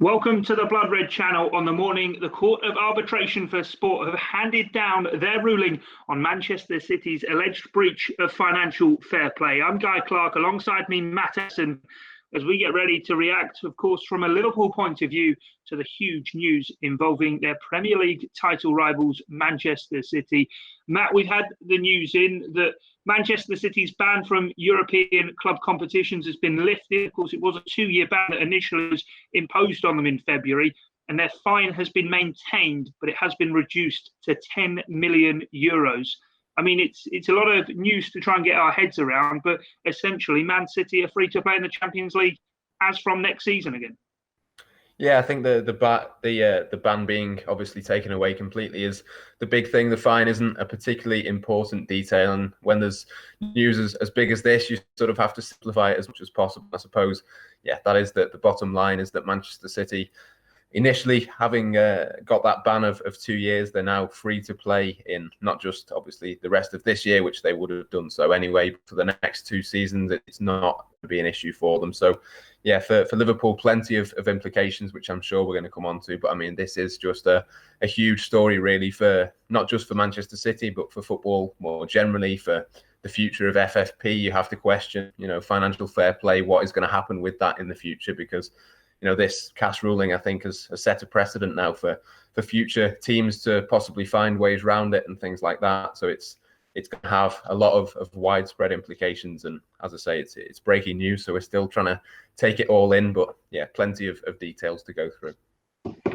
Welcome to the Blood Red channel. On the morning, the Court of Arbitration for Sport have handed down their ruling on Manchester City's alleged breach of financial fair play. I'm Clarke, alongside me, Matt Addison, as we get ready to react, of course, from a Liverpool point of view, to the huge news involving their Premier League title rivals, Manchester City. Matt, we've had the news in that Manchester City's ban from European club competitions has been lifted. Of course, it was a 2-year ban that initially was imposed on them in February, and their fine has been maintained, but it has been reduced to 10 million euros. I mean, it's a lot of news to try and get our heads around, but essentially, Man City are free to play in the Champions League as from next season again. Yeah, I think the ban being obviously taken away completely is the big thing. The fine isn't a particularly important detail, and when there's news as big as this, you sort of have to simplify it as much as possible, I suppose. Yeah, that is the bottom line, is that Manchester City, initially having got that ban of 2 years, they're now free to play in not just obviously the rest of this year, which they would have done so anyway, but for the next 2 seasons, it's not going to be an issue for them. So yeah, for Liverpool, plenty of implications, which I'm sure we're going to come on to. But I mean, this is just a huge story, really, for not just for Manchester City, but for football more generally, for the future of FFP. You have to question, financial fair play, what is going to happen with that in the future, because this CAS ruling, I think, has set a precedent now for future teams to possibly find ways around it and things like that. So it's going to have a lot of widespread implications. And as I say, it's breaking news, so we're still trying to take it all in. But yeah, plenty of details to go through.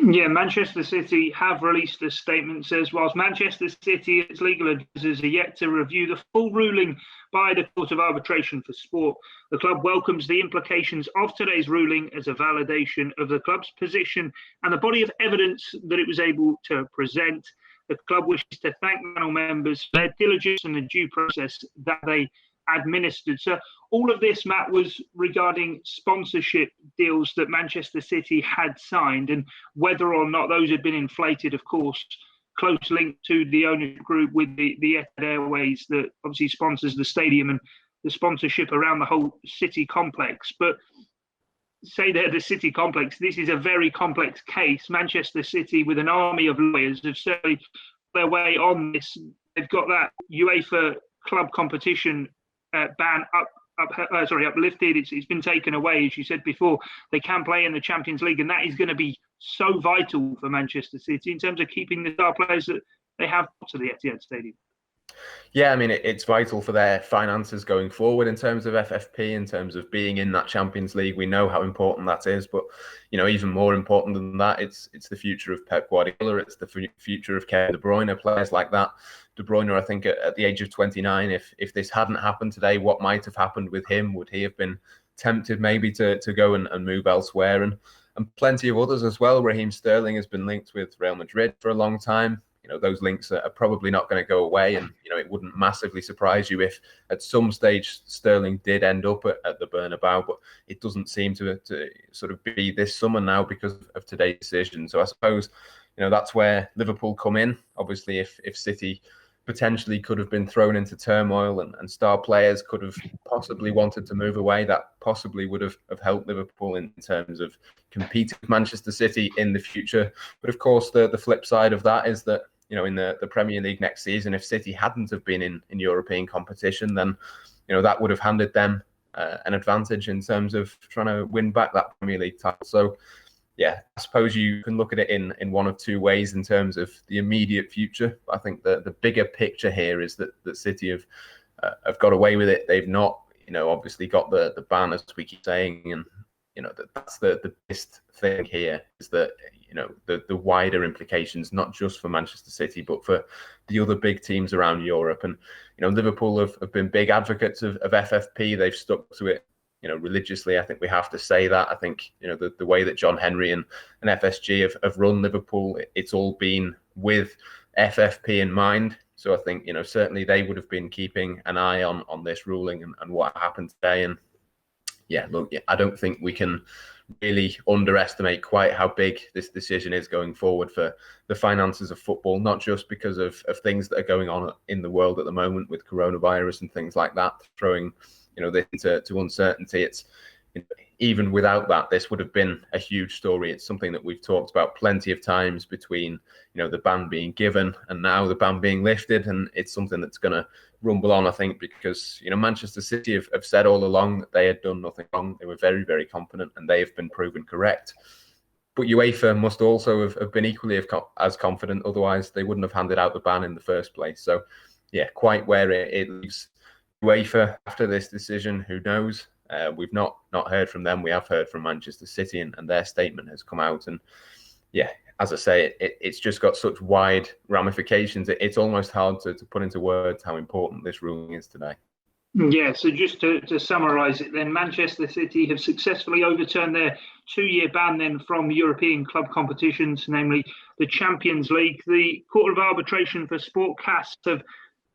Yeah, Manchester City have released a statement that says, whilst Manchester City and its legal advisors are yet to review the full ruling by the Court of Arbitration for Sport, the club welcomes the implications of today's ruling as a validation of the club's position and the body of evidence that it was able to present. The club wishes to thank panel members for their diligence and the due process that they administered. So all of this, Matt, was regarding sponsorship deals that Manchester City had signed, and whether or not those had been inflated. Of course, close link to the ownership group with the Etihad Airways that obviously sponsors the stadium and the sponsorship around the whole City complex. But say they're the City complex, this is a very complex case. Manchester City, with an army of lawyers, have certainly their way on this. They've got that UEFA club competition ban uplifted. It's been taken away, as you said before. They can play in the Champions League, and that is going to be so vital for Manchester City in terms of keeping the star players that they have to the Etihad Stadium. Yeah, I mean, it's vital for their finances going forward in terms of FFP, in terms of being in that Champions League. We know how important that is, but even more important than that, it's the future of Pep Guardiola. It's the future of Kevin De Bruyne, players like that. De Bruyne, I think, at the age of 29, if this hadn't happened today, what might have happened with him? Would he have been tempted maybe to go and move elsewhere? And plenty of others as well. Raheem Sterling has been linked with Real Madrid for a long time. Those links are probably not going to go away, and it wouldn't massively surprise you if at some stage Sterling did end up at the Bernabeu, but it doesn't seem to sort of be this summer now because of today's decision. So I suppose that's where Liverpool come in. Obviously, if City potentially could have been thrown into turmoil and star players could have possibly wanted to move away, that possibly would have helped Liverpool in terms of competing with Manchester City in the future. But of course, the flip side of that is that in the Premier League next season, if City hadn't have been in European competition, then that would have handed them an advantage in terms of trying to win back that Premier League title. So yeah, I suppose you can look at it in one of two ways in terms of the immediate future. I think the bigger picture here is that City have got away with it. They've not obviously got the ban, as we keep saying, and that's the biggest thing here, is that the wider implications, not just for Manchester City, but for the other big teams around Europe. And Liverpool have been big advocates of FFP. They've stuck to it religiously. I think we have to say that. I think the way that John Henry and FSG have run Liverpool, it's all been with FFP in mind. So I think certainly they would have been keeping an eye on this ruling and what happened today. And yeah, look, I don't think we can really underestimate quite how big this decision is going forward for the finances of football, not just because of things that are going on in the world at the moment with coronavirus and things like that, throwing this into uncertainty. even without that, this would have been a huge story. It's something that we've talked about plenty of times between, the ban being given and now the ban being lifted. And it's something that's going to rumble on, I think, because, Manchester City have said all along that they had done nothing wrong. They were very, very confident and they have been proven correct. But UEFA must also have been equally as confident. Otherwise, they wouldn't have handed out the ban in the first place. So, yeah, quite where it leaves UEFA after this decision, who knows? We've not heard from them. We have heard from Manchester City, and their statement has come out. And yeah, as I say, it's just got such wide ramifications. It's almost hard to put into words how important this ruling is today. Yeah, so just to summarise it then, Manchester City have successfully overturned their 2-year ban then from European club competitions, namely the Champions League. The Court of Arbitration for Sport, CAS, have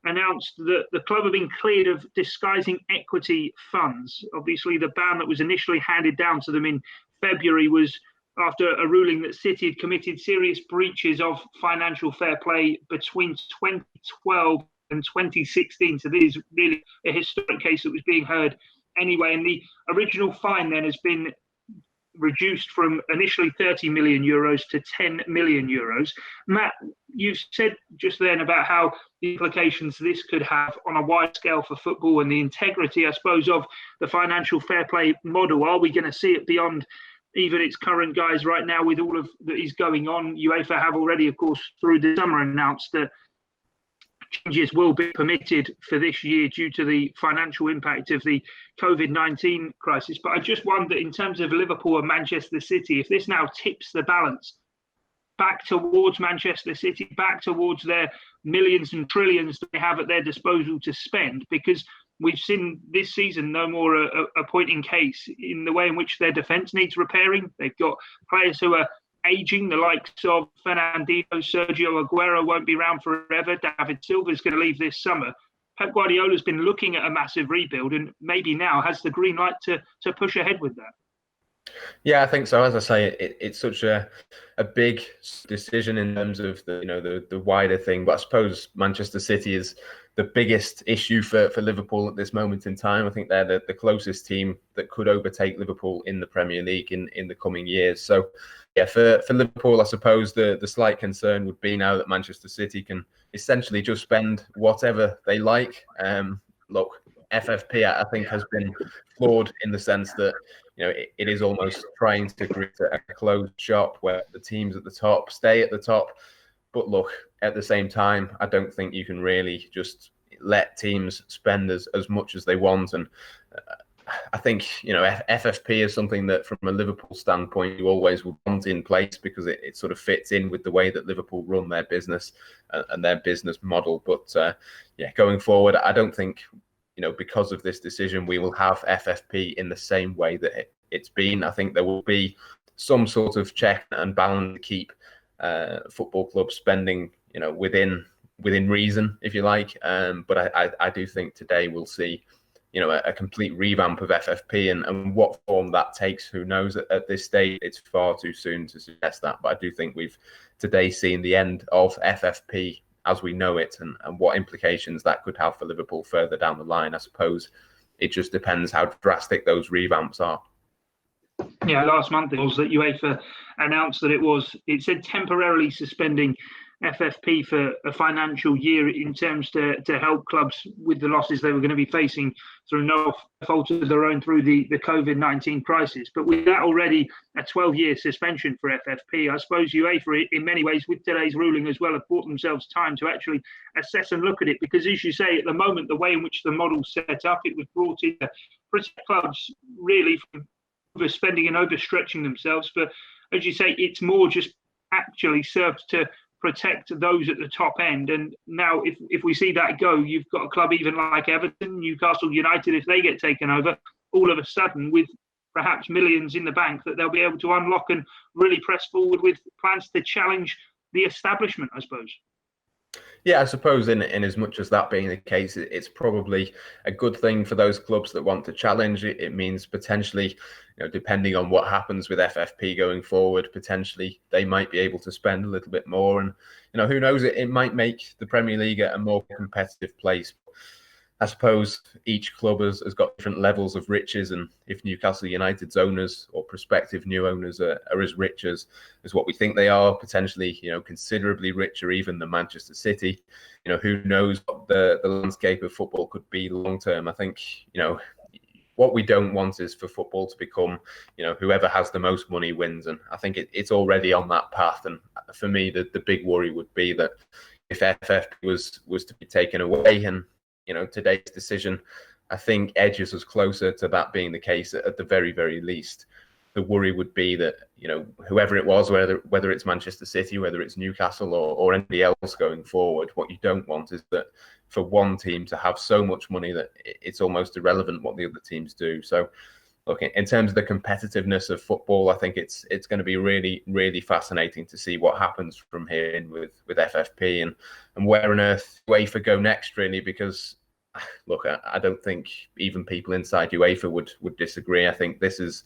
announced that the club have been cleared of disguising equity funds. Obviously, the ban that was initially handed down to them in February was after a ruling that City had committed serious breaches of financial fair play between 2012 and 2016. So this is really a historic case that was being heard anyway. And the original fine then has been reduced from initially 30 million euros to 10 million euros. Matt, you've said just then about how the implications this could have on a wide scale for football and the integrity, I suppose, of the financial fair play model. Are we going to see it beyond even its current guise right now with all of that is going on? UEFA have already, of course, through the summer announced that changes will be permitted for this year due to the financial impact of the COVID-19 crisis. But I just wonder, in terms of Liverpool and Manchester City, if this now tips the balance back towards Manchester City, back towards their millions and trillions that they have at their disposal to spend, because we've seen this season no more a point in case in the way in which their defence needs repairing. They've got players who are aging, the likes of Fernandinho, Sergio Aguero won't be around forever. David Silva's going to leave this summer. Pep Guardiola's been looking at a massive rebuild and maybe now has the green light to push ahead with that. Yeah, I think so. As I say, it's such a big decision in terms of the wider thing. But I suppose Manchester City is the biggest issue for Liverpool at this moment in time. I think they're the closest team that could overtake Liverpool in the Premier League in the coming years. So, yeah, for Liverpool, I suppose the slight concern would be now that Manchester City can essentially just spend whatever they like. Look, FFP, I think, has been flawed in the sense that it is almost trying to create a closed shop where the teams at the top stay at the top. But look, at the same time, I don't think you can really just let teams spend as much as they want. And I think, FFP is something that from a Liverpool standpoint, you always would want in place because it sort of fits in with the way that Liverpool run their business and their business model. But going forward, I don't think, because of this decision, we will have FFP in the same way that it's been. I think there will be some sort of check and balance to keep football clubs spending, within reason, if you like. But I do think today we'll see, a complete revamp of FFP and what form that takes, who knows? At this stage, it's far too soon to suggest that. But I do think we've today seen the end of FFP as we know it and what implications that could have for Liverpool further down the line. I suppose it just depends how drastic those revamps are. Yeah, last month it was that UEFA announced that it said temporarily suspending FFP for a financial year in terms to help clubs with the losses they were going to be facing through no fault of their own through the COVID-19 crisis. But with that already a 12-year suspension for FFP, I suppose UEFA, in many ways, with today's ruling as well, have bought themselves time to actually assess and look at it. Because as you say, at the moment, the way in which the model's set up, it was brought in to protect clubs really from overspending and overstretching themselves. But as you say, it's more just actually served to protect those at the top end. And now if we see that go, you've got a club even like Everton, Newcastle United, if they get taken over, all of a sudden with perhaps millions in the bank that they'll be able to unlock and really press forward with plans to challenge the establishment, I suppose. Yeah, I suppose in as much as that being the case, it's probably a good thing for those clubs that want to challenge it. It means potentially, depending on what happens with FFP going forward, potentially they might be able to spend a little bit more. And, who knows, it might make the Premier League a more competitive place. I suppose each club has got different levels of riches, and if Newcastle United's owners or prospective new owners are as rich as what we think they are, potentially, considerably richer even than Manchester City, who knows what the landscape of football could be long term. I think, what we don't want is for football to become, whoever has the most money wins. And I think it's already on that path. And for me, the big worry would be that if FFP was to be taken away, and today's decision, I think, edges us closer to that being the case at the very, very least. The worry would be that, whoever it was, whether it's Manchester City, whether it's Newcastle or anybody else going forward, what you don't want is that for one team to have so much money that it's almost irrelevant what the other teams do. So, look, in terms of the competitiveness of football, I think it's going to be really, really fascinating to see what happens from here in with FFP and where on earth UEFA go next, really, because, look, I don't think even people inside UEFA would disagree. I think this is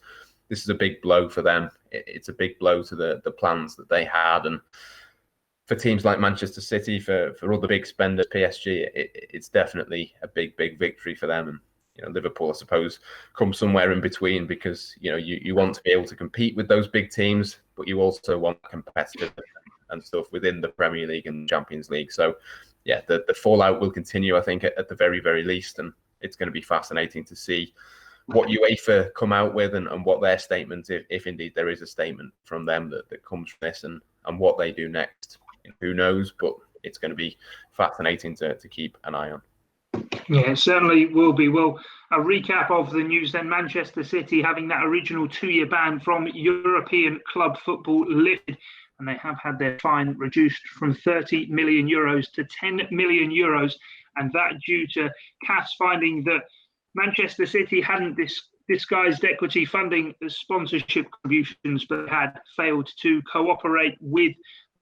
a big blow for them. It's a big blow to the plans that they had. And for teams like Manchester City, for other big spenders, PSG, it's definitely a big, big victory for them. And Liverpool, I suppose, come somewhere in between, because you want to be able to compete with those big teams, but you also want competitive and stuff within the Premier League and Champions League. So, yeah, the fallout will continue, I think, at the very, very least, and it's going to be fascinating to see what UEFA come out with and what their statement, if indeed there is a statement from them that comes from this, and what they do next. Who knows? But it's going to be fascinating to keep an eye on. Yeah, it certainly will be. Well, a recap of the news then. Manchester City having that original 2-year ban from European club football lifted, and they have had their fine reduced from 30 million euros to 10 million euros, and that due to CAS finding that Manchester City hadn't disguised equity funding as sponsorship contributions, but had failed to cooperate with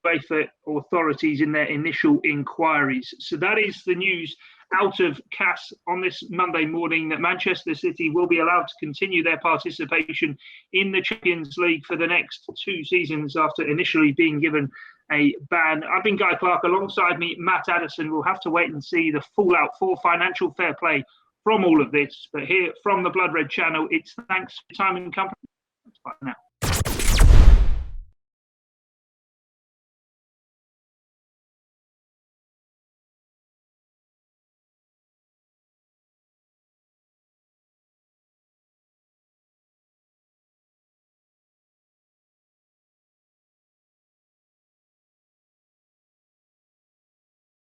UEFA authorities in their initial inquiries. So that is the news out of CAS on this Monday morning, that Manchester City will be allowed to continue their participation in the Champions League for the next 2 seasons after initially being given a ban. I've been Guy Clarke. Alongside me, Matt Addison. We'll have to wait and see the fallout for financial fair play from all of this. But here from the Blood Red channel, it's thanks for your time and company. Bye now.